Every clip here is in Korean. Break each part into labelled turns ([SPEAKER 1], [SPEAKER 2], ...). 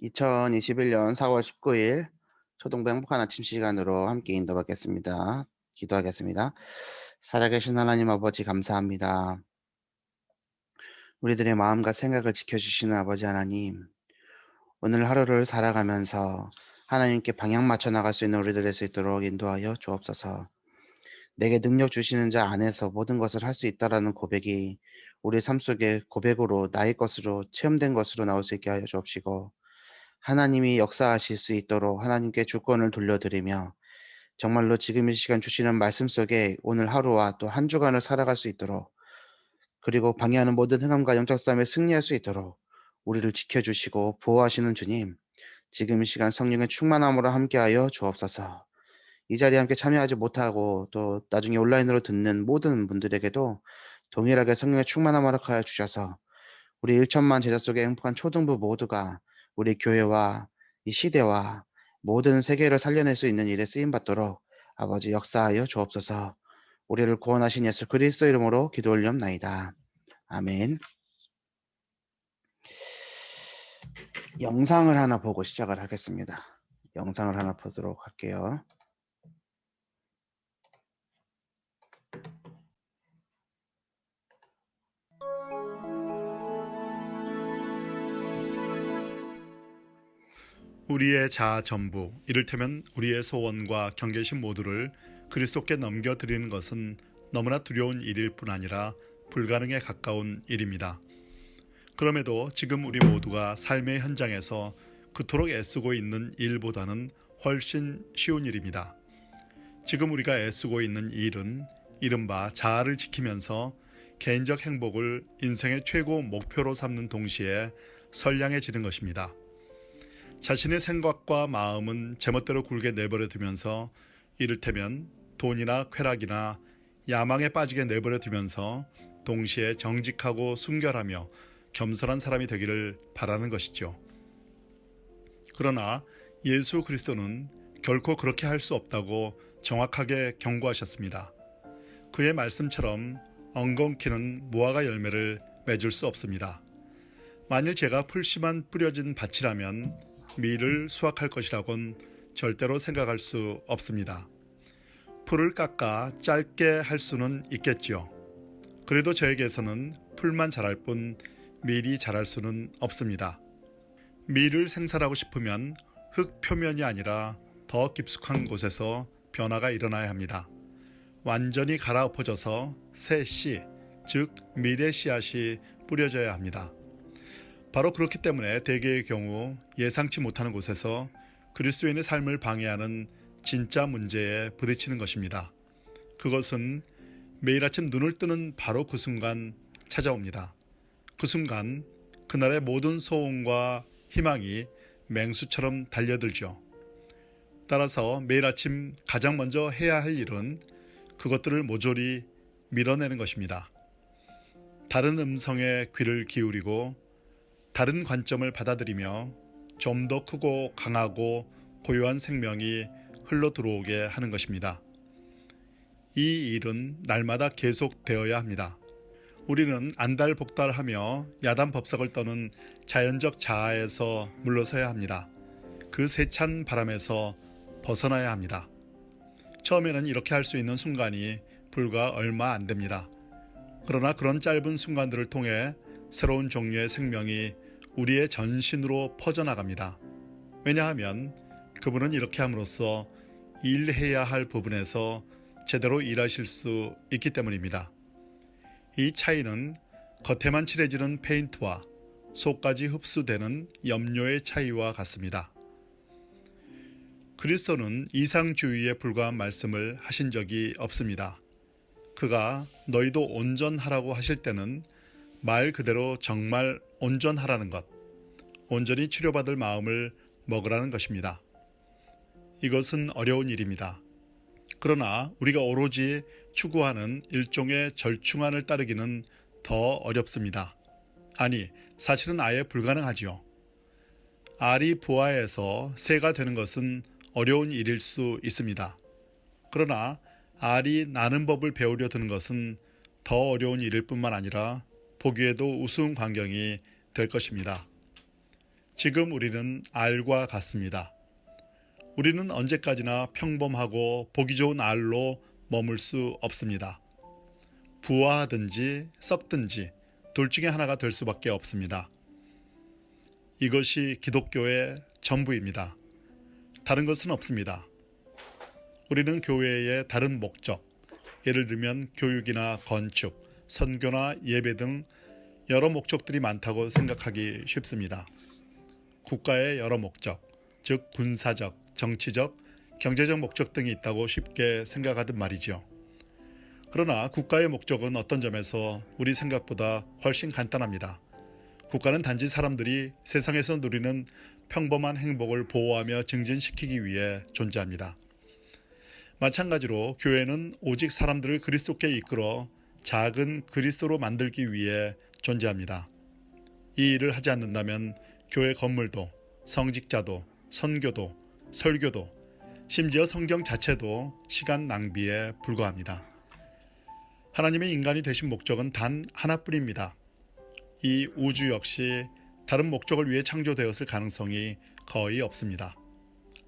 [SPEAKER 1] 2021년 4월 19일 초등부 행복한 아침 시간으로 함께 인도받겠습니다. 기도하겠습니다. 살아계신 하나님 아버지 감사합니다. 우리들의 마음과 생각을 지켜주시는 아버지 하나님, 오늘 하루를 살아가면서 하나님께 방향 맞춰 나갈 수 있는 우리들 될 수 있도록 인도하여 주옵소서. 내게 능력 주시는 자 안에서 모든 것을 할 수 있다라는 고백이 우리 삶 속에 고백으로 나의 것으로 체험된 것으로 나올 수 있게 하여 주옵시고, 하나님이 역사하실 수 있도록 하나님께 주권을 돌려드리며 정말로 지금 이 시간 주시는 말씀 속에 오늘 하루와 또 한 주간을 살아갈 수 있도록, 그리고 방해하는 모든 행함과 영적 싸움에 승리할 수 있도록 우리를 지켜주시고 보호하시는 주님, 지금 이 시간 성령의 충만함으로 함께하여 주옵소서. 이 자리에 함께 참여하지 못하고 또 나중에 온라인으로 듣는 모든 분들에게도 동일하게 성령의 충만함을 허락하여 주셔서 우리 1천만 제자 속의 행복한 초등부 모두가 우리 교회와 이 시대와 모든 세계를 살려낼 수 있는 일에 쓰임받도록 아버지 역사하여 주옵소서. 우리를 구원하신 예수 그리스도 이름으로 기도 올리옵나이다. 아멘. 영상을 하나 보고 시작을 하겠습니다. 영상을 하나 보도록 할게요.
[SPEAKER 2] 우리의 자아 전부, 이를테면 우리의 소원과 경계심 모두를 그리스도께 넘겨드리는 것은 너무나 두려운 일일 뿐 아니라 불가능에 가까운 일입니다. 그럼에도 지금 우리 모두가 삶의 현장에서 그토록 애쓰고 있는 일보다는 훨씬 쉬운 일입니다. 지금 우리가 애쓰고 있는 일은 이른바 자아를 지키면서 개인적 행복을 인생의 최고 목표로 삼는 동시에 선량해지는 것입니다. 자신의 생각과 마음은 제멋대로 굴게 내버려 두면서 이를테면 돈이나 쾌락이나 야망에 빠지게 내버려 두면서 동시에 정직하고 순결하며 겸손한 사람이 되기를 바라는 것이죠. 그러나 예수 그리스도는 결코 그렇게 할 수 없다고 정확하게 경고하셨습니다. 그의 말씀처럼 엉겅퀴는 무화과 열매를 맺을 수 없습니다. 만일 제가 풀씨만 뿌려진 밭이라면 밀을 수확할 것이라곤 절대로 생각할 수 없습니다. 풀을 깎아 짧게 할 수는 있겠지요. 그래도 저에게서는 풀만 자랄 뿐 밀이 자랄 수는 없습니다. 밀을 생산하고 싶으면 흙 표면이 아니라 더 깊숙한 곳에서 변화가 일어나야 합니다. 완전히 갈아엎어져서 새 씨, 즉 밀의 씨앗이 뿌려져야 합니다. 바로 그렇기 때문에 대개의 경우 예상치 못하는 곳에서 그리스도인의 삶을 방해하는 진짜 문제에 부딪히는 것입니다. 그것은 매일 아침 눈을 뜨는 바로 그 순간 찾아옵니다. 그 순간 그날의 모든 소원과 희망이 맹수처럼 달려들죠. 따라서 매일 아침 가장 먼저 해야 할 일은 그것들을 모조리 밀어내는 것입니다. 다른 음성에 귀를 기울이고 다른 관점을 받아들이며 좀 더 크고 강하고 고요한 생명이 흘러 들어오게 하는 것입니다. 이 일은 날마다 계속되어야 합니다. 우리는 안달복달하며 야단법석을 떠는 자연적 자아에서 물러서야 합니다. 그 세찬 바람에서 벗어나야 합니다. 처음에는 이렇게 할 수 있는 순간이 불과 얼마 안 됩니다. 그러나 그런 짧은 순간들을 통해 새로운 종류의 생명이 우리의 전신으로 퍼져나갑니다. 왜냐하면 그분은 이렇게 함으로써 일해야 할 부분에서 제대로 일하실 수 있기 때문입니다. 이 차이는 겉에만 칠해지는 페인트와 속까지 흡수되는 염료의 차이와 같습니다. 그리스도는 이상주의에 불과한 말씀을 하신 적이 없습니다. 그가 너희도 온전하라고 하실 때는 말 그대로 정말 온전하라는 것, 온전히 치료받을 마음을 먹으라는 것입니다. 이것은 어려운 일입니다. 그러나 우리가 오로지 추구하는 일종의 절충안을 따르기는 더 어렵습니다. 아니, 사실은 아예 불가능하지요. 알이 부화해서 새가 되는 것은 어려운 일일 수 있습니다. 그러나 알이 나는 법을 배우려 드는 것은 더 어려운 일일 뿐만 아니라 보기에도 우스운 광경이 될 것입니다. 지금 우리는 알과 같습니다. 우리는 언제까지나 평범하고 보기 좋은 알로 머물 수 없습니다. 부화하든지 썩든지 둘 중에 하나가 될 수밖에 없습니다. 이것이 기독교의 전부입니다. 다른 것은 없습니다. 우리는 교회의 다른 목적, 예를 들면 교육이나 건축, 선교나 예배 등 여러 목적들이 많다고 생각하기 쉽습니다. 국가의 여러 목적, 즉 군사적, 정치적, 경제적 목적 등이 있다고 쉽게 생각하듯 말이지요. 그러나 국가의 목적은 어떤 점에서 우리 생각보다 훨씬 간단합니다. 국가는 단지 사람들이 세상에서 누리는 평범한 행복을 보호하며 증진시키기 위해 존재합니다. 마찬가지로 교회는 오직 사람들을 그리스도께 이끌어 작은 그리스도로 만들기 위해 존재합니다. 이 일을 하지 않는다면 교회 건물도, 성직자도, 선교도, 설교도, 심지어 성경 자체도 시간 낭비에 불과합니다. 하나님의 인간이 되신 목적은 단 하나뿐입니다. 이 우주 역시 다른 목적을 위해 창조되었을 가능성이 거의 없습니다.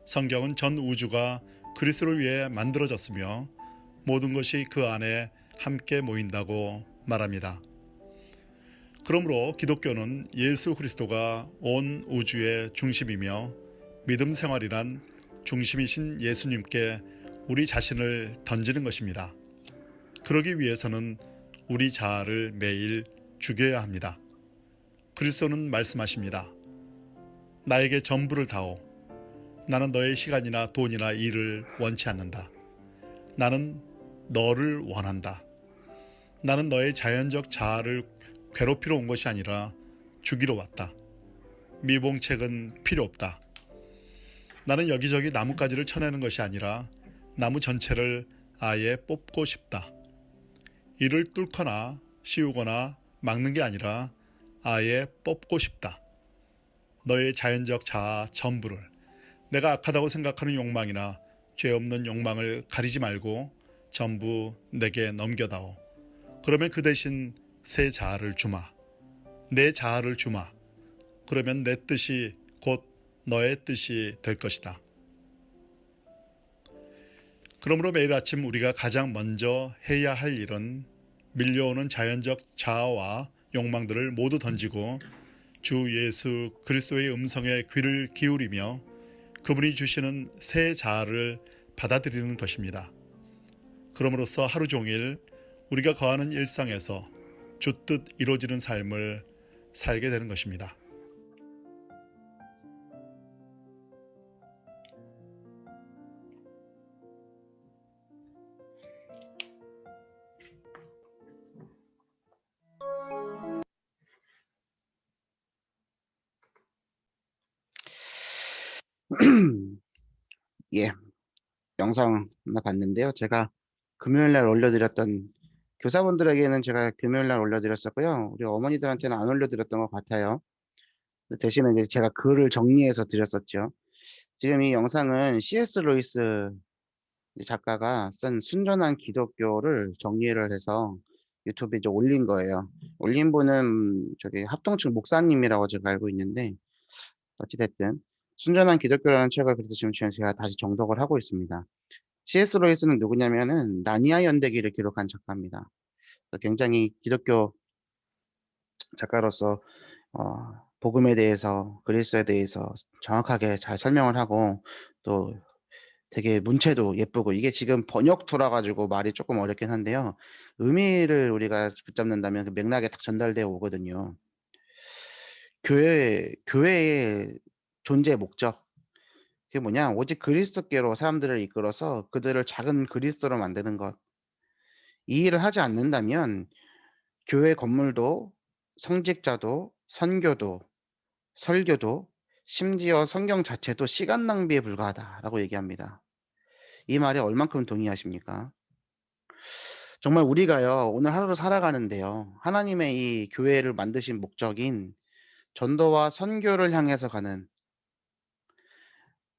[SPEAKER 2] 성경은 전 우주가 그리스도를 위해 만들어졌으며 모든 것이 그 안에 함께 모인다고 말합니다. 그러므로 기독교는 예수 그리스도가 온 우주의 중심이며 믿음 생활이란 중심이신 예수님께 우리 자신을 던지는 것입니다. 그러기 위해서는 우리 자아를 매일 죽여야 합니다. 그리스도는 말씀하십니다. 나에게 전부를 다오. 나는 너의 시간이나 돈이나 일을 원치 않는다. 나는 너를 원한다. 나는 너의 자연적 자아를 괴롭히러 온 것이 아니라 죽이러 왔다. 미봉책은 필요 없다. 나는 여기저기 나뭇가지를 쳐내는 것이 아니라 나무 전체를 아예 뽑고 싶다. 이를 뚫거나 씌우거나 막는 게 아니라 아예 뽑고 싶다. 너의 자연적 자아 전부를, 내가 악하다고 생각하는 욕망이나 죄 없는 욕망을 가리지 말고 전부 내게 넘겨다오. 그러면 그 대신 새 자아를 주마. 내 자아를 주마. 그러면 내 뜻이 곧 너의 뜻이 될 것이다. 그러므로 매일 아침 우리가 가장 먼저 해야 할 일은 밀려오는 자연적 자아와 욕망들을 모두 던지고 주 예수 그리스도의 음성에 귀를 기울이며 그분이 주시는 새 자아를 받아들이는 것입니다. 그럼으로써 하루 종일 우리가 거하는 일상에서 주뜻 이루어지는 삶을 살게 되는 것입니다.
[SPEAKER 1] 예, 영상 하나 봤는데요. 제가 금요일 날 올려드렸던 교사분들에게는 제가 금요일 날 올려드렸었고요. 우리 어머니들한테는 안 올려드렸던 것 같아요. 대신에 이제 제가 글을 정리해서 드렸었죠. 지금 이 영상은 C.S. 루이스 작가가 쓴 순전한 기독교를 정리를 해서 유튜브에 이제 올린 거예요. 올린 분은 저기 합동측 목사님이라고 제가 알고 있는데 어찌됐든 순전한 기독교라는 책을 그래서 지금 제가 다시 정독을 하고 있습니다. C.S. 루이스는 누구냐면은 나니아 연대기를 기록한 작가입니다. 굉장히 기독교 작가로서 복음에 대해서 그리스도에 대해서 정확하게 잘 설명을 하고 또 되게 문체도 예쁘고 이게 지금 번역투라 가지고 말이 조금 어렵긴 한데요. 의미를 우리가 붙잡는다면 그 맥락에 딱 전달되어 오거든요. 교회의 존재 목적 그게 뭐냐? 오직 그리스도께로 사람들을 이끌어서 그들을 작은 그리스도로 만드는 것. 이 일을 하지 않는다면 교회 건물도 성직자도 선교도 설교도 심지어 성경 자체도 시간 낭비에 불과하다라고 얘기합니다. 이 말에 얼만큼 동의하십니까? 정말 우리가요, 오늘 하루를 살아가는데요. 하나님의 이 교회를 만드신 목적인 전도와 선교를 향해서 가는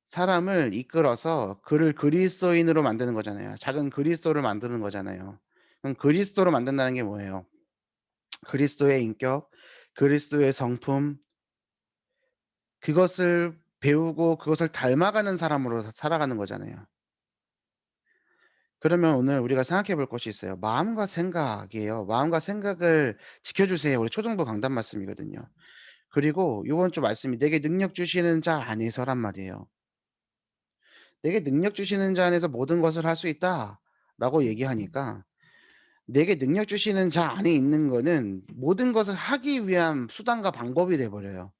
[SPEAKER 1] 사람을 이끌어서 그를 그리스도인으로 만드는 거잖아요. 작은 그리스도를 만드는 거잖아요. 그럼 그리스도로 만든다는 게 뭐예요? 그리스도의 인격, 그리스도의 성품, 그것을 배우고 그것을 닮아가는 사람으로 살아가는 거잖아요. 그러면 오늘 우리가 생각해 볼 것이 있어요. 마음과 생각이에요. 마음과 생각을 지켜주세요. 우리 초중부 강단 말씀이거든요. 그리고 요번 주 말씀이 "내게 능력 주시는 자 안에서"란 말이에요. "내게 능력 주시는 자 안에서 모든 것을 할 수 있다."라고 얘기하니까 내게 능력 주시는 자 안에 있는 거는 모든 것을 하기 위한 수단과 방법이 돼 버려요.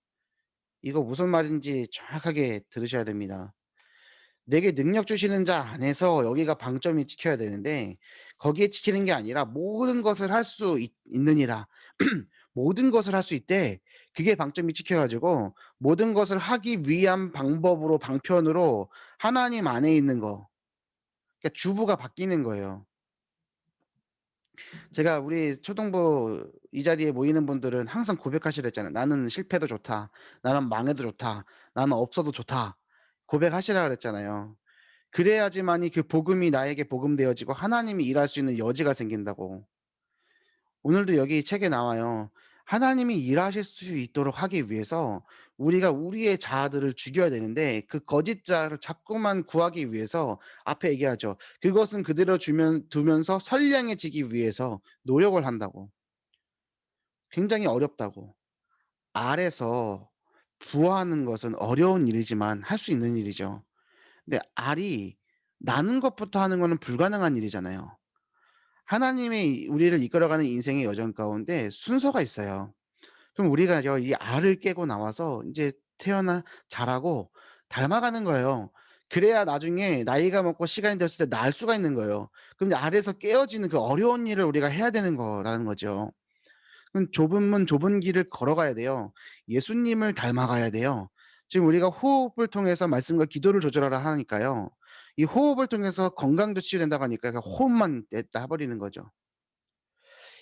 [SPEAKER 1] 이거 무슨 말인지 정확하게 들으셔야 됩니다. 내게 능력 주시는 자 안에서 여기가 방점이 찍혀야 되는데 거기에 찍히는 게 아니라 모든 것을 할 수 있느니라. 모든 것을 할 수 있대. 그게 방점이 찍혀 가지고 모든 것을 하기 위한 방법으로 방편으로 하나님 안에 있는 거. 그러니까 주부가 바뀌는 거예요. 제가 우리 초등부 이 자리에 모이는 분들은 항상 고백하시라 잖아요. "나는 실패도 좋다. 나는 망해도 좋다. 나는 없어도 좋다." 고백하시라 그랬잖아요. 그래야지만이 그 복음이 나에게 복음되어지고 하나님이 일할 수 있는 여지가 생긴다고. 오늘도 여기 책에 나와요. 하나님이 일하실 수 있도록 하기 위해서 우리가 우리의 자아들을 죽여야 되는데 그 거짓 자아를 자꾸만 구하기 위해서 앞에 얘기하죠. 그것은 그대로 두면서 선량해지기 위해서 노력을 한다고. 굉장히 어렵다고. 알에서 부화하는 것은 어려운 일이지만 할 수 있는 일이죠. 근데 알이 나는 것부터 하는 거는 불가능한 일이잖아요. 하나님이 우리를 이끌어가는 인생의 여정 가운데 순서가 있어요. 그럼 우리가요 이 알을 깨고 나와서 인제 태어나 자라고 닮아가는 거예요. 그래야 나중에 나이가 먹고 시간이 됐을 때 날 수가 있는 거예요. 그럼 이제 알에서 깨어지는 그 어려운 일을 우리가 해야 되는 거라는 거죠. 그럼 좁은 문 좁은 길을 걸어가야 돼요. 예수님을 닮아가야 돼요. 지금 우리가 호흡을 통해서 말씀과 기도를 조절하라 하니까요. 이 호흡을 통해서 건강도 치유된다고 하니까 그 호흡만 냈다 해 버리는 거죠.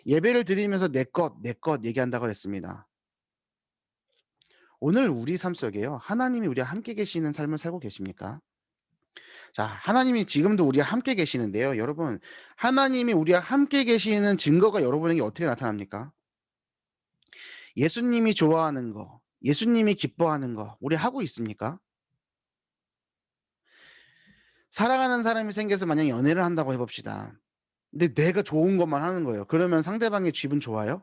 [SPEAKER 1] 예배를 드리면서 "내 것, 내 것." 얘기한다고 그랬습니다. 오늘 우리 삶 속에요. 하나님이 우리와 함께 계시는 삶을 살고 계십니까? 자, 하나님이 지금도 우리와 함께 계시는데요. 여러분, 하나님이 우리와 함께 계시는 증거가 여러분에게 어떻게 나타납니까? 예수님이 좋아하는 거, 예수님이 기뻐하는 거 우리 하고 있습니까? 사랑하는 사람이 생겨서 만약에 연애를 한다고 해 봅시다. 근데 내가 좋은 것만 하는 거예요. 그러면 상대방의 기분 좋아요?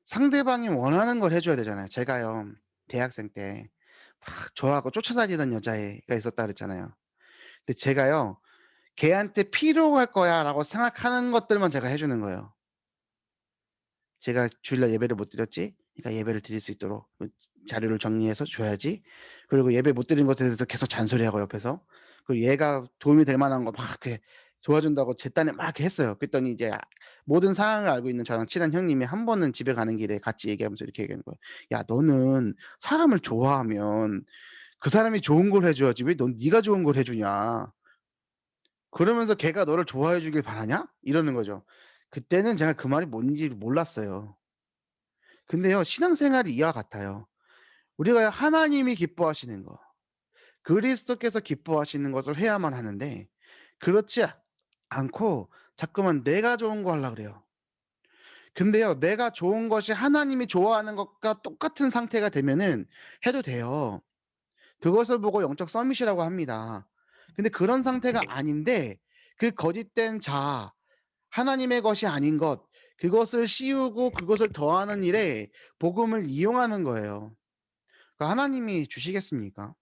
[SPEAKER 1] 상대방이 원하는 걸 해 줘야 되잖아요. 제가요 대학생 때 막 좋아하고 쫓아다니던 여자애가 있었다 그랬잖아요. 근데 제가요 걔한테 필요할 거야라고 생각하는 것들만 제가 해 주는 거예요. 제가 주일날 예배를 못 드렸지? 그러니까 예배를 드릴 수 있도록 자료를 정리해서 줘야지. 그리고 예배 못 드린 것에 대해서 계속 잔소리하고 옆에서. 그리고 얘가 도움이 될 만한 거 막 이렇게 도와준다고 제 딴에 막 이렇게 했어요. 그랬더니 이제 모든 상황을 알고 있는 저랑 친한 형님이 한 번은 집에 가는 길에 같이 얘기하면서 이렇게 얘기하는 거예요. "야 너는 사람을 좋아하면 그 사람이 좋은 걸 해 줘야지 왜 넌 네가 좋은 걸 해 주냐. 그러면서 걔가 너를 좋아해 주길 바라냐?" 이러는 거죠. 그때는 제가 그 말이 뭔지 몰랐어요. 근데요 신앙생활이 이와 같아요. 우리가 하나님이 기뻐하시는 거, 그리스도께서 기뻐하시는 것을 해야만 하는데 그렇지 않고 자꾸만 내가 좋은 거 하려 그래요. 근데요 내가 좋은 것이 하나님이 좋아하는 것과 똑같은 상태가 되면은 해도 돼요. 그것을 보고 영적 서밋이라고 합니다. 근데 그런 상태가 아닌데 그 거짓된 자아, 하나님의 것이 아닌 것, 그것을 씌우고 그것을 더하는 일에 복음을 이용하는 거예요. 그러니까 하나님이 주시겠습니까?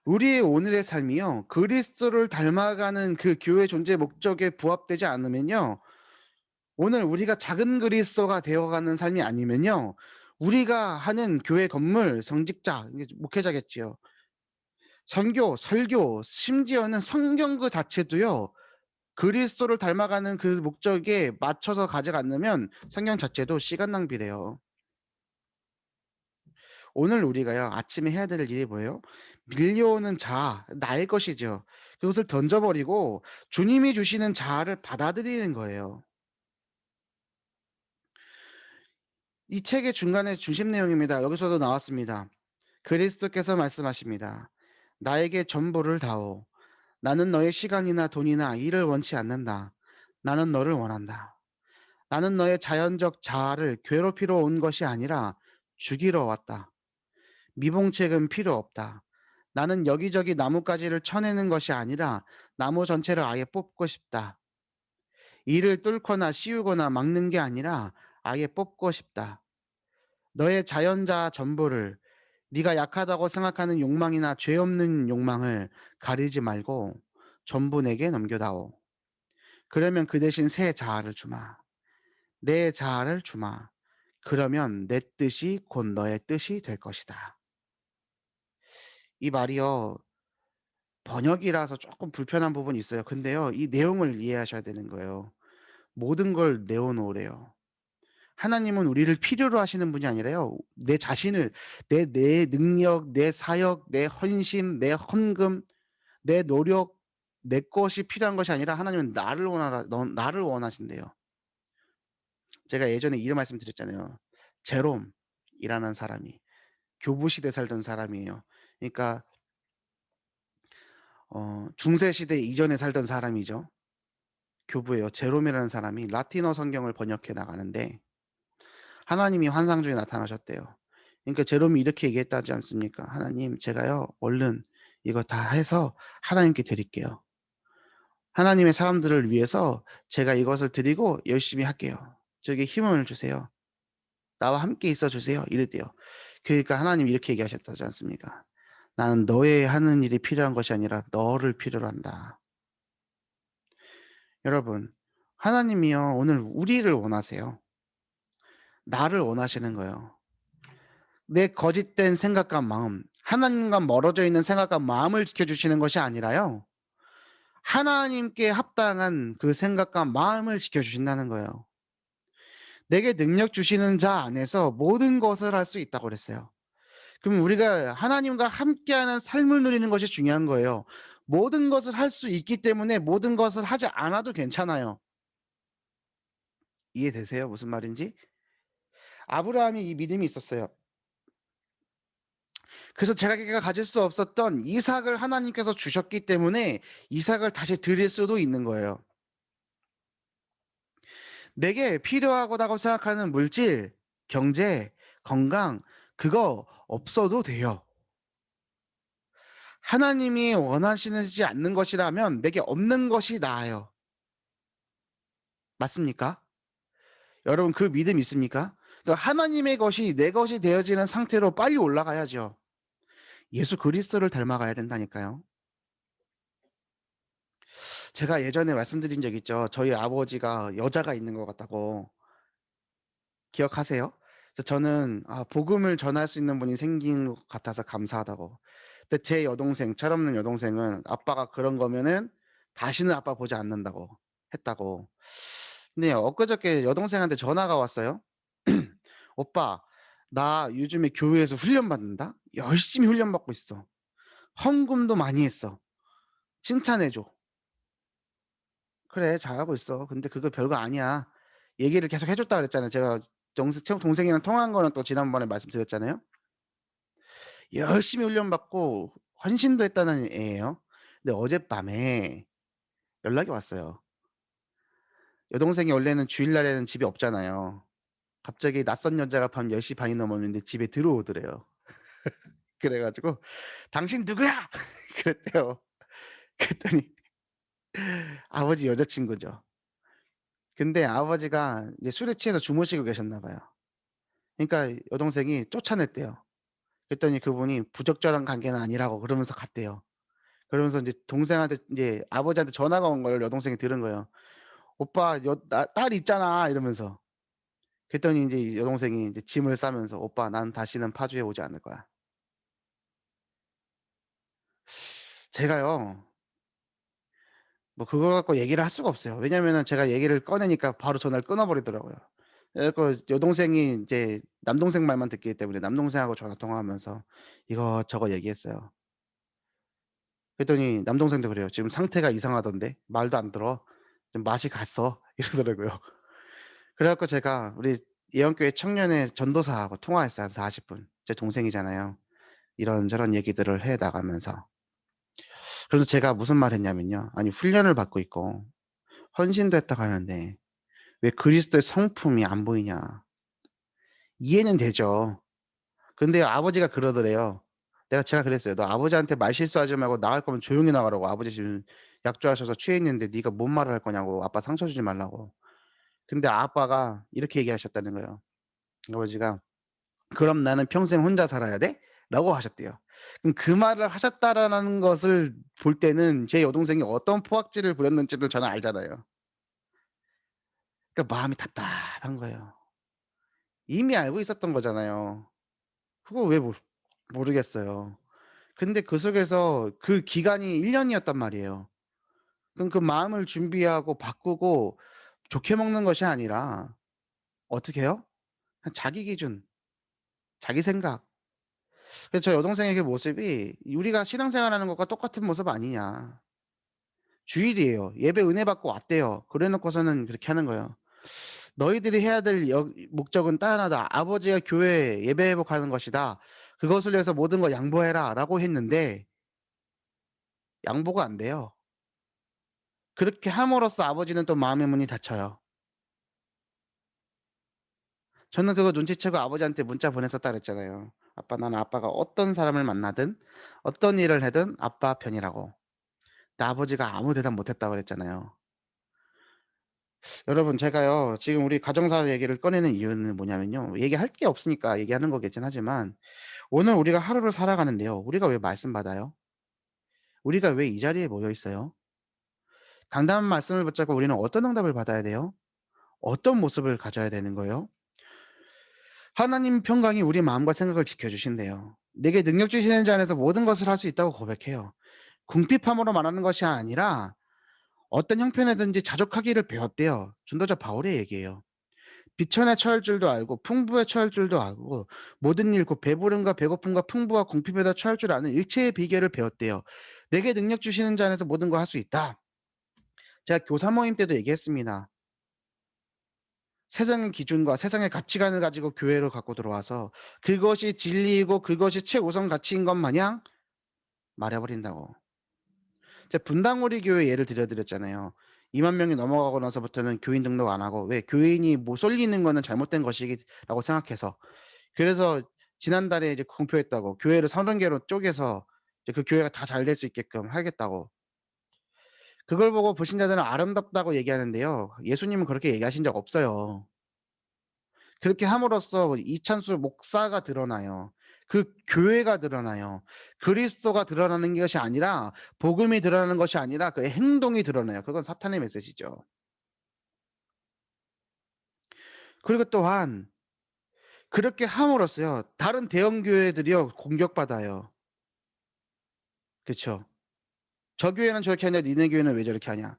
[SPEAKER 1] 우리의 오늘의 삶이요. 그리스도를 닮아가는 그 교회 존재 목적에 부합되지 않으면요. 오늘 우리가 작은 그리스도가 되어가는 삶이 아니면요. 우리가 하는 교회 건물, 성직자, 이게 목회자겠지요. 선교, 설교, 심지어는 성경 그 자체도요. 그리스도를 닮아가는 그 목적에 맞춰서 가지 않으면 성경 자체도 시간 낭비래요. 오늘 우리가요 아침에 해야 될 일이 뭐예요? 밀려오는 자아, 나의 것이죠. 그것을 던져버리고 주님이 주시는 자아를 받아들이는 거예요. 이 책의 중간에 중심 내용입니다. 여기서도 나왔습니다. 그리스도께서 말씀하십니다. 나에게 전부를 다오. 나는 너의 시간이나 돈이나 일을 원치 않는다. 나는 너를 원한다. 나는 너의 자연적 자아를 괴롭히러 온 것이 아니라 죽이러 왔다. 미봉책은 필요 없다. 나는 여기저기 나뭇가지를 쳐내는 것이 아니라 나무 전체를 아예 뽑고 싶다. 이를 뚫거나 씌우거나 막는 게 아니라 아예 뽑고 싶다. 너의 자연자 전부를, 네가 약하다고 생각하는 욕망이나 죄 없는 욕망을 가리지 말고 전부 내게 넘겨다오. 그러면 그 대신 새 자아를 주마. 내 자아를 주마. 그러면 내 뜻이 곧 너의 뜻이 될 것이다. 이 말이요, 번역이라서 조금 불편한 부분이 있어요. 근데요, 이 내용을 이해하셔야 되는 거예요. 모든 걸 내어놓으래요. 하나님은 우리를 필요로 하시는 분이 아니라요. 내 자신을, 내 능력, 내 사역, 내 헌신, 내 헌금, 내 노력, 내 것이 필요한 것이 아니라 하나님은 나를 원하신대요. 제가 예전에 이런 말씀 드렸잖아요. 제롬이라는 사람이 교부 시대 살던 사람이에요. 그러니까 중세 시대 이전에 살던 사람이죠. 교부예요. 제롬이라는 사람이 라틴어 성경을 번역해 나가는데 하나님이 환상 중에 나타나셨대요. 그러니까 제롬이 이렇게 얘기했다지 않습니까? 하나님, 제가요, 얼른 이거 다 해서 하나님께 드릴게요. 하나님의 사람들을 위해서 제가 이것을 드리고 열심히 할게요. 저에게 힘을 주세요. 나와 함께 있어 주세요. 이랬대요. 그러니까 하나님이 이렇게 얘기하셨다지 않습니까? 나는 너의 하는 일이 필요한 것이 아니라 너를 필요로 한다. 여러분, 하나님이요, 오늘 우리를 원하세요. 나를 원하시는 거예요. 내 거짓된 생각과 마음, 하나님과 멀어져 있는 생각과 마음을 지켜주시는 것이 아니라요. 하나님께 합당한 그 생각과 마음을 지켜주신다는 거예요. 내게 능력 주시는 자 안에서 모든 것을 할 수 있다고 그랬어요. 그럼 우리가 하나님과 함께하는 삶을 누리는 것이 중요한 거예요. 모든 것을 할 수 있기 때문에 모든 것을 하지 않아도 괜찮아요. 이해되세요? 무슨 말인지? 아브라함이 이 믿음이 있었어요. 그래서 제가 가질 수 없었던 이삭을 하나님께서 주셨기 때문에 이삭을 다시 드릴 수도 있는 거예요. 내게 필요하다고 생각하는 물질, 경제, 건강, 그거 없어도 돼요. 하나님이 원하시지 않는 것이라면 내게 없는 것이 나아요. 맞습니까? 여러분, 그 믿음 있습니까? 그러니까 하나님의 것이 내 것이 되어지는 상태로 빨리 올라가야죠. 예수 그리스도를 닮아가야 된다니까요. 제가 예전에 말씀드린 적 있죠. 저희 아버지가 여자가 있는 것 같다고. 기억하세요? 그래서 저는 복음을 전할 수 있는 분이 생긴 것 같아서 감사하다고. 근데 제 여동생, 철없는 여동생은 아빠가 그런 거면은 다시는 아빠 보지 않는다고 했다고. 근데 엊그저께 여동생한테 전화가 왔어요. 오빠, 나 요즘에 교회에서 훈련 받는다? 열심히 훈련 받고 있어. 헌금도 많이 했어. 칭찬해줘. 그래, 잘하고 있어. 근데 그거 별거 아니야. 얘기를 계속 해줬다 그랬잖아요. 제가 동생이랑 통화한 거는 또 지난번에 말씀드렸잖아요. 열심히 훈련받고 헌신도 했다는 애예요. 근데 어젯밤에 연락이 왔어요. 여동생이 원래는 주일날에는 집에 없잖아요. 갑자기 낯선 여자가 밤 10시 반이 넘었는데 집에 들어오더래요. 그래 가지고 "당신 누구야?" 그랬대요. 그랬더니 아버지 여자친구죠. 근데 아버지가 이제 술에 취해서 주무시고 계셨나 봐요. 그러니까 여동생이 쫓아냈대요. 그랬더니 그분이 부적절한 관계는 아니라고 그러면서 갔대요. 그러면서 인제 동생한테 인제 아버지한테 전화가 온 걸 여동생이 들은 거예요. "오빠 나 딸 있잖아." 이러면서. 그랬더니 인제 여동생이 인제 짐을 싸면서 "오빠 난 다시는 파주에 오지 않을 거야." 제가요, 뭐 그거 갖고 얘기를 할 수가 없어요. 왜냐면은 제가 얘기를 꺼내니까 바로 전화를 끊어 버리더라고요. 그래 갖고 여동생이 인제 남동생 말만 듣기 때문에 남동생하고 전화 통화하면서 이것저것 얘기했어요. 그랬더니 남동생도 그래요. "지금 상태가 이상하던데 말도 안 들어. 좀 맛이 갔어." 이러더라고요. 그래 갖고 제가 우리 예언교회 청년회 전도사하고 통화했어요. 한 40 분. 제 동생이잖아요. 이런저런 얘기들을 해 나가면서. 그래서 제가 무슨 말했냐면요. "아니 훈련을 받고 있고 헌신도 했다고 하는데 왜 그리스도의 성품이 안 보이냐." 이해는 되죠. 근데 아버지가 그러더래요. 제가 그랬어요. "너 아버지한테 말 실수하지 말고 나갈 거면 조용히 나가라고. 아버지 지금 약주하셔서 취해 있는데 네가 뭔 말을 할 거냐고. 아빠 상처 주지 말라고." 근데 아빠가 이렇게 얘기하셨다는 거예요. 아버지가 "그럼 나는 평생 혼자 살아야 돼?" 라고 하셨대요. 그럼 그 말을 하셨다라는 것을 볼 때는 제 여동생이 어떤 포악질을 부렸는지를 저는 알잖아요. 그러니까 마음이 답답한 거예요. 이미 알고 있었던 거잖아요. 그걸 왜 모르겠어요. 근데 그 속에서 그 기간이 1 년이었단 말이에요. 그럼 그 마음을 준비하고 바꾸고 좋게 먹는 것이 아니라 어떻게 해요? 그냥 자기 기준, 자기 생각. 그래서 저 여동생의 그 모습이 우리가 신앙생활하는 것과 똑같은 모습 아니냐. 주일이에요. 예배 은혜 받고 왔대요. 그래 놓고서는 그렇게 하는 거예요. "너희들이 해야 될 목적은 딱 하나다. 아버지가 교회 예배 회복하는 것이다. 그것을 위해서 모든 걸 양보해라."라고 했는데 양보가 안 돼요. 그렇게 함으로써 아버지는 또 마음의 문이 닫혀요. 저는 그거 눈치채고 아버지한테 문자 보냈었다 그랬잖아요. "아빠 나는 아빠가 어떤 사람을 만나든 어떤 일을 하든 아빠 편이라고." 근데 아버지가 아무 대답 못 했다고 그랬잖아요. 여러분 제가요 지금 우리 가정사 얘기를 꺼내는 이유는 뭐냐면요. 얘기할 게 없으니까 얘기하는 거겠긴 하지만 오늘 우리가 하루를 살아가는데요. 우리가 왜 말씀 받아요? 우리가 왜 이 자리에 모여 있어요? 강단한 말씀을 붙잡고 우리는 어떤 응답을 받아야 돼요? 어떤 모습을 가져야 되는 거예요? 하나님 평강이 우리 마음과 생각을 지켜주신대요. 내게 능력 주시는 자 안에서 모든 것을 할 수 있다고 고백해요. 궁핍함으로 말하는 것이 아니라 어떤 형편에든지 자족하기를 배웠대요. 전도자 바울의 얘기예요. 비천에 처할 줄도 알고 풍부에 처할 줄도 알고 모든 일 곧 배부름과 배고픔과 풍부와 궁핍에다 처할 줄 아는 일체의 비결을 배웠대요. 내게 능력 주시는 자 안에서 모든 걸 할 수 있다. 제가 교사 모임 때도 얘기했습니다. 세상의 기준과 세상의 가치관을 가지고 교회로 갖고 들어와서 그것이 진리이고 그것이 최우선 가치인 것 마냥 말해 버린다고. 제가 분당우리 교회 예를 들어 드렸잖아요. 2만 명이 넘어가고 나서부터는 교인 등록 안 하고 왜 교인이 뭐 쏠리는 거는 잘못된 것이라고 생각해서. 그래서 지난달에 이제 공표했다고 교회를 30개로 쪼개서 이제 그 교회가 다 잘 될 수 있게끔 하겠다고. 그걸 보고 불신자들은 아름답다고 얘기하는데요. 예수님은 그렇게 얘기하신 적 없어요. 그렇게 함으로써 이찬수 목사가 드러나요. 그 교회가 드러나요. 그리스도가 드러나는 것이 아니라 복음이 드러나는 것이 아니라 그의 행동이 드러나요. 그건 사탄의 메시지죠. 그리고 또한 그렇게 함으로써요. 다른 대형 교회들이요 공격받아요. 그쵸. "저 교회는 저렇게 하는데 니네 교회는 왜 저렇게 하냐."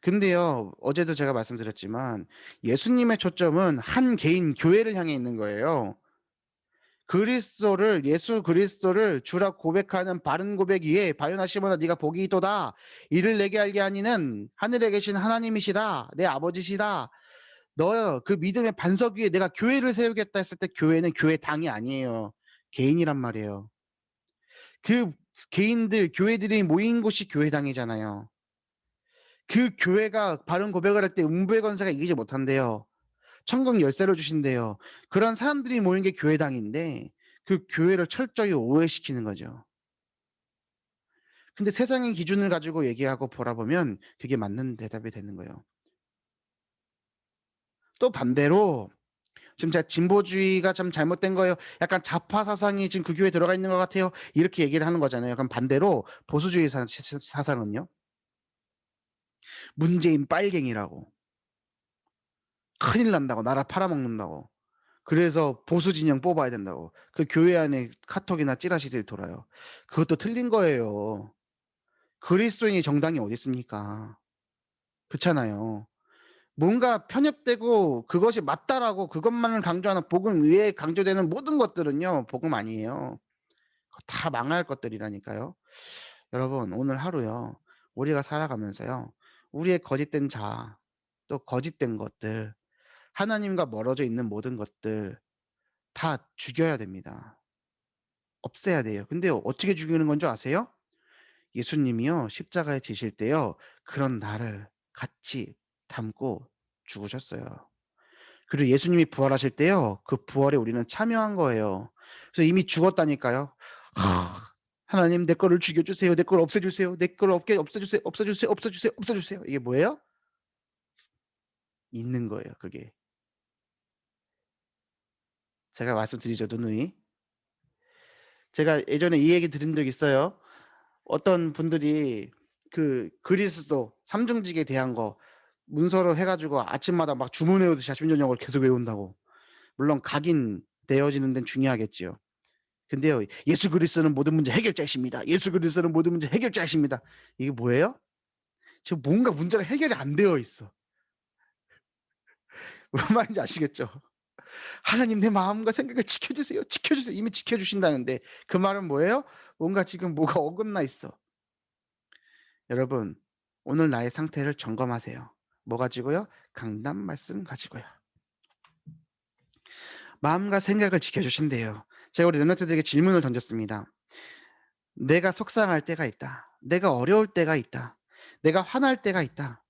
[SPEAKER 1] 근데요. 어제도 제가 말씀드렸지만 예수님의 초점은 한 개인 교회를 향해 있는 거예요. 예수 그리스도를 주라 고백하는 바른 고백 위에 바요나 시모나 네가 복이 있도다. 이를 내게 알게 하니는 하늘에 계신 하나님이시다. 내 아버지시다. 너 그 믿음의 반석 위에 내가 교회를 세우겠다 했을 때 교회는 교회당이 아니에요. 개인이란 말이에요. 그 개인들 교회들이 모인 곳이 교회당이잖아요. 그 교회가 바른 고백을 할 때 음부의 권세가 이기지 못한대요. 천국 열쇠를 주신대요. 그런 사람들이 모인 게 교회당인데 그 교회를 철저히 오해시키는 거죠. 근데 세상의 기준을 가지고 얘기하고 바라보면 그게 맞는 대답이 되는 거예요. 또 반대로 지금 제가 "진보주의가 참 잘못된 거예요. 약간 좌파 사상이 지금 그 교회에 들어가 있는 것 같아요." 이렇게 얘기를 하는 거잖아요. 그럼 반대로 보수주의 사상은요. 문재인 빨갱이라고. 큰일 난다고. 나라 팔아먹는다고. 그래서 보수 진영 뽑아야 된다고. 그 교회 안에 카톡이나 찌라시들이 돌아요. 그것도 틀린 거예요. 그리스도인이 정당이 어디 있습니까? 그렇잖아요. 뭔가 편협되고 그것이 맞다라고 그것만을 강조하는 복음 위에 강조되는 모든 것들은요 복음 아니에요. 그거 다 망할 것들이라니까요. 여러분 오늘 하루요. 우리가 살아가면서요. 우리의 거짓된 자아 또 거짓된 것들 하나님과 멀어져 있는 모든 것들 다 죽여야 됩니다. 없애야 돼요. 근데 어떻게 죽이는 건 줄 아세요? 예수님이요. 십자가에 지실 때요. 그런 나를 같이 담고 죽으셨어요. 그리고 예수님이 부활하실 때요. 그 부활에 우리는 참여한 거예요. 그래서 이미 죽었다니까요. 하나님 내 거를 죽여 주세요. 내 걸 없애 주세요. 내 걸 없애 주세요. 없애 주세요. 없애 주세요. 없애 주세요. 이게 뭐예요? 있는 거예요, 그게. 제가 말씀드리죠, 누누이. 제가 예전에 이 얘기 드린 적 있어요. 어떤 분들이 그 그리스도 삼중직에 대한 거 문서로 해 가지고 아침마다 막 주문해 오듯이 아침 저녁을 계속 외운다고. 물론 각인되어지는 데는 중요하겠지요. 근데요. "예수 그리스도는 모든 문제 해결자이십니다. 예수 그리스도는 모든 문제 해결자이십니다." 이게 뭐예요? 지금 뭔가 문제가 해결이 안 되어 있어. 뭔 말인지 아시겠죠? "하나님 내 마음과 생각을 지켜 주세요. 지켜 주세요." 이미 지켜 주신다는데 그 말은 뭐예요? 뭔가 지금 뭐가 어긋나 있어. 여러분 오늘 나의 상태를 점검하세요. 뭐 가지고요? 강단 말씀 가지고요. 마음과 생각을 지켜 주신대요. 제가 우리 랩런트들에게 질문을 던졌습니다. "내가 속상할 때가 있다. 내가 어려울 때가 있다. 내가 화날 때가 있다.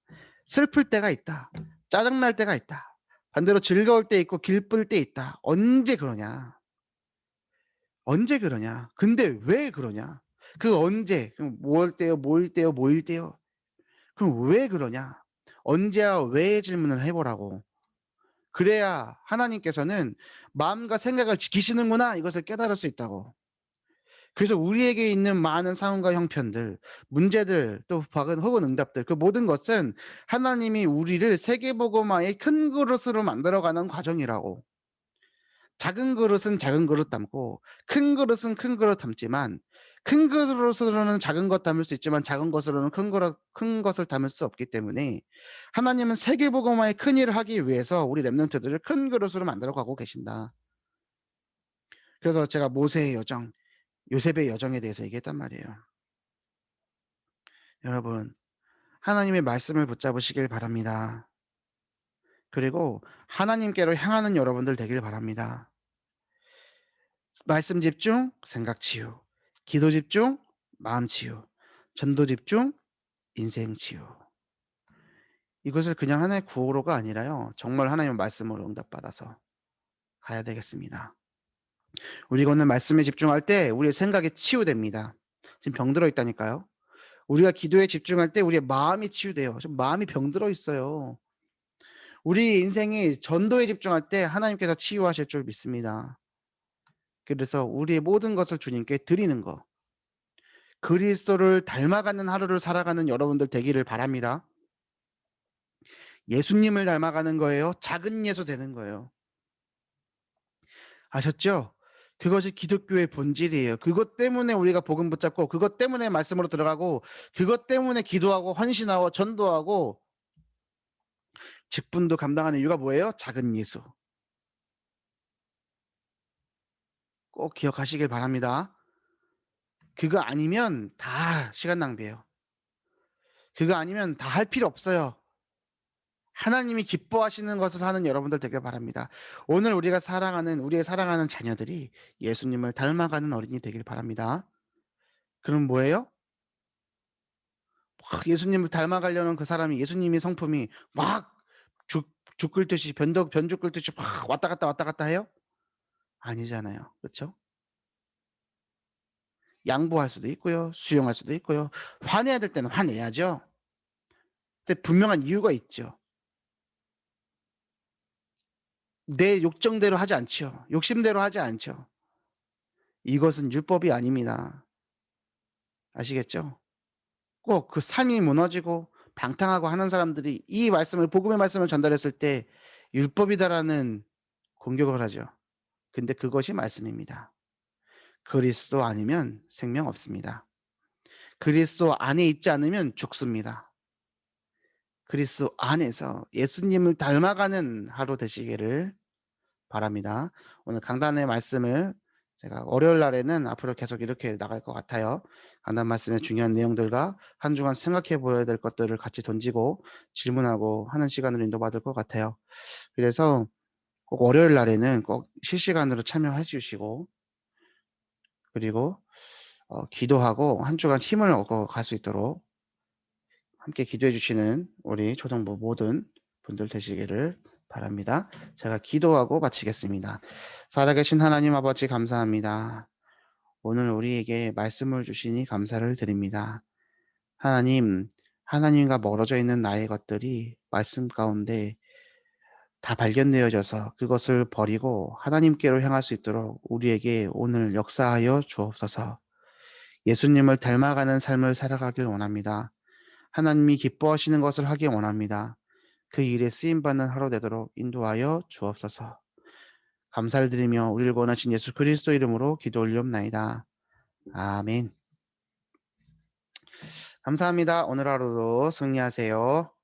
[SPEAKER 1] 슬플 때가 있다. 짜증날 때가 있다. 반대로 즐거울 때 있고 기쁠 때 있다. 언제 그러냐? 언제 그러냐? 근데 왜 그러냐? 그 언제 그럼 뭐일 때요? 뭐일 때요? 뭐일 때요? 그럼 왜 그러냐? 언제와 왜의 질문을 해 보라고. 그래야 하나님께서는 마음과 생각을 지키시는구나 이것을 깨달을 수 있다고. 그래서 우리에게 있는 많은 상황과 형편들, 문제들 또 혹은 응답들 그 모든 것은 하나님이 우리를 세계복음화의 큰 그릇으로 만들어가는 과정이라고. 작은 그릇은 작은 그릇 담고 큰 그릇은 큰 그릇 담지만 큰 그릇으로는 작은 것 담을 수 있지만 작은 것으로는 큰 것을 담을 수 없기 때문에 하나님은 세계복음화의 큰 일을 하기 위해서 우리 렘넌트들을 큰 그릇으로 만들어 가고 계신다. 그래서 제가 모세의 여정, 요셉의 여정에 대해서 얘기했단 말이에요. 여러분 하나님의 말씀을 붙잡으시길 바랍니다. 그리고 하나님께로 향하는 여러분들 되길 바랍니다. 말씀 집중, 생각 치유. 기도 집중, 마음 치유. 전도 집중, 인생 치유. 이것을 그냥 하나의 구호로가 아니라요. 정말 하나님의 말씀으로 응답받아서 가야 되겠습니다. 우리가 오늘 말씀에 집중할 때 우리의 생각이 치유됩니다. 지금 병들어 있다니까요. 우리가 기도에 집중할 때 우리의 마음이 치유돼요. 지금 마음이 병들어 있어요. 우리 인생이 전도에 집중할 때 하나님께서 치유하실 줄 믿습니다. 그래서 우리의 모든 것을 주님께 드리는 거. 그리스도를 닮아가는 하루를 살아가는 여러분들 되기를 바랍니다. 예수님을 닮아가는 거예요. 작은 예수 되는 거예요. 아셨죠? 그것이 기독교의 본질이에요. 그것 때문에 우리가 복음 붙잡고 그것 때문에 말씀으로 들어가고 그것 때문에 기도하고 헌신하고 전도하고 직분도 감당하는 이유가 뭐예요? 작은 예수. 꼭 기억하시길 바랍니다. 그거 아니면 다 시간 낭비예요. 그거 아니면 다 할 필요 없어요. 하나님이 기뻐하시는 것을 하는 여러분들 되길 바랍니다. 오늘 우리의 사랑하는 자녀들이 예수님을 닮아가는 어린이 되길 바랍니다. 그럼 뭐예요? 막 예수님을 닮아가려는 그 사람이 예수님의 성품이 막 죽 끓듯이 변죽 끓듯이 막 왔다 갔다 해요? 아니잖아요. 그렇죠? 양보할 수도 있고요. 수용할 수도 있고요. 화내야 될 때는 화내야죠. 근데 분명한 이유가 있죠. 내 욕정대로 하지 않죠. 욕심대로 하지 않죠. 이것은 율법이 아닙니다. 아시겠죠? 꼭 그 삶이 무너지고 방탕하고 하는 사람들이 이 말씀을 복음의 말씀을 전달했을 때 율법이다라는 공격을 하죠. 근데 그것이 말씀입니다. 그리스도 아니면 생명 없습니다. 그리스도 안에 있지 않으면 죽습니다. 그리스도 안에서 예수님을 닮아가는 하루 되시기를 바랍니다. 오늘 강단의 말씀을 제가 월요일 날에는 앞으로 계속 이렇게 나갈 것 같아요. 강단 말씀의 중요한 내용들과 한 주간 생각해 보아야 될 것들을 같이 던지고 질문하고 하는 시간으로 인도받을 것 같아요. 그래서 꼭 월요일 날에는 꼭 실시간으로 참여해 주시고 그리고 기도하고 한 주간 힘을 얻고 갈 수 있도록 함께 기도해 주시는 우리 초등부 모든 분들 되시기를 바랍니다. 제가 기도하고 마치겠습니다. 살아계신 하나님 아버지 감사합니다. 오늘 우리에게 말씀을 주시니 감사를 드립니다. 하나님, 하나님과 멀어져 있는 나의 것들이 말씀 가운데 다 발견되어져서 그것을 버리고 하나님께로 향할 수 있도록 우리에게 오늘 역사하여 주옵소서. 예수님을 닮아가는 삶을 살아가길 원합니다. 하나님이 기뻐하시는 것을 하기 원합니다. 그 일에 쓰임받는 하루 되도록 인도하여 주옵소서. 감사를 드리며 우리를 구원하신 예수 그리스도 이름으로 기도 올리옵나이다. 아멘. 감사합니다. 오늘 하루도 승리하세요.